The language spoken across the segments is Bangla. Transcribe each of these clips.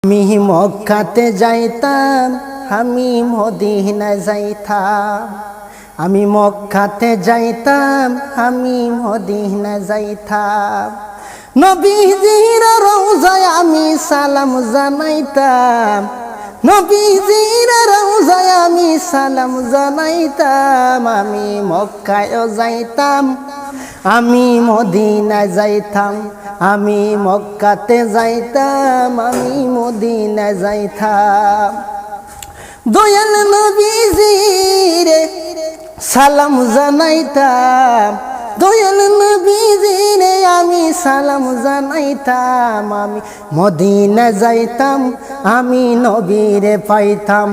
আমি মক্কাতে যাইতাম, আমি মদিনা যাইতাম। আমি মক্কাতে যাইতাম, আমি মদিনা যাইতাম। নবীজির রওজায় আমি সালাম জানাইতাম, নবীজির রওজায় আমি সালাম জানাইতাম। আমি মক্কায় যাইতাম, আমি মদিনা যাইতাম। আমি মক্কাতে যাইতাম, আমি মদিনা যাইতাম। দয়াল নবীজিরে সালাম জানাইতাম, দয়াল নবীজিরে আমি সালাম জানাইতাম। আমি মদিনা যাইতাম, আমি নবীরে পাইতাম।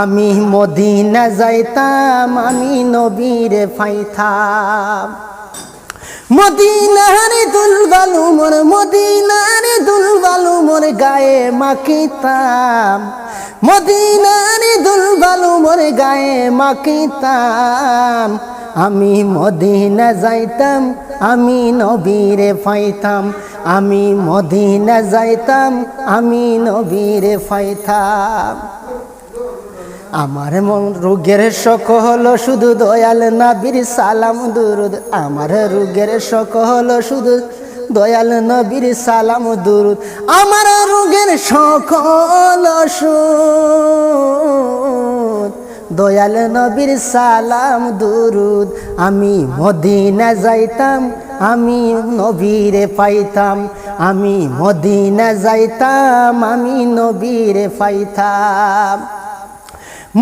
আমি মদিনা যাইতাম, আমি নবীরে পাইতাম। মদিনার দুলবালু মোর, মদিনার দুলবালু মোর গায়ে মাখিতাম। মদিনার দুলবালু মোর গায়ে মাখিতাম। আমি মদিনা যাইতাম, আমি নবীরে পাইতাম। আমি মদিনা যাইতাম, আমি নবীরে পাইতাম। আমার মন রোগের সকল শুধু দয়াল নবীর সালাম দুরুদ। আমার রোগের সকল শুধু দয়াল নবীর সালাম দুরুদ। আমার রোগের সকল সুদ দয়াল নবীর সালাম দুরুদ। আমি মদিনা যাইতাম, আমি নবীরে পাইতাম। আমি মদিনা যাইতাম, আমি নবীরে পাইতাম।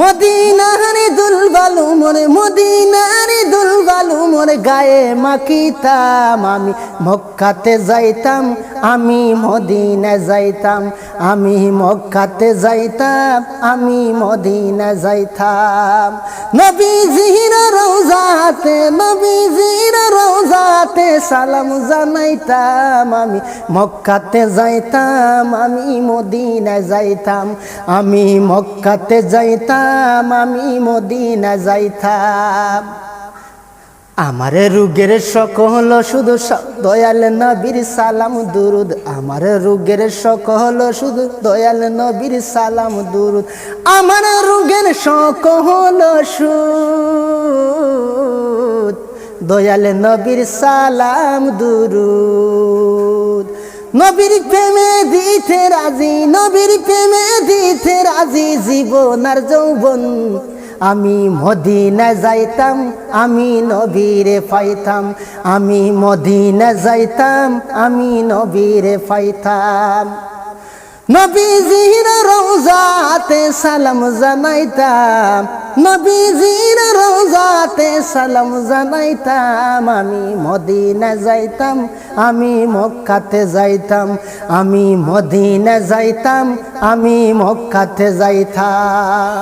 মদিনার দুলবালু মোরে, মদিনার দুলবালু মোরে গায়ে মাখিতাম। আমি মক্কাতে যাইতাম, আমি মদিনা যাইতাম। আমি মক্কাতে যাইতাম, আমি মদিনা যাইতাম। নবীজির রওজাতে, নবীজির রওজাতে সালাম জানাইতাম। আমি মক্কাতে যাইতাম, আমি মদিনা যাইতাম। আমি মক্কাতে যাইতাম, আমি মদিনা যাইতাম। আমার রোগের সকল শুধু দয়াল নবীর সালাম দুরুদ। আমার রোগের সকল শুধু দয়াল নবীর সালাম দুরুদ। আমার রোগের সকল সুদ দয়াল নবীর সালাম দুরুদ। নবীর প্রেমে দিতে রাজি, নবীর প্রেমে দিতে রাজি জীবন আর যৌবন। আমি মদিনা যাইতাম, আমি নবীরে পাইতাম। আমি মদিনা যাইতাম, আমি নবীরে পাইতাম। নবীজির রওজাতে সালাম জানাইতাম, নবীজির রওজাতে সালাম জানাইতাম। আমি মদিনা যাইতাম, আমি মক্কাতে যাইতাম। আমি মদিনা যাইতাম, আমি মক্কাতে যাইতাম।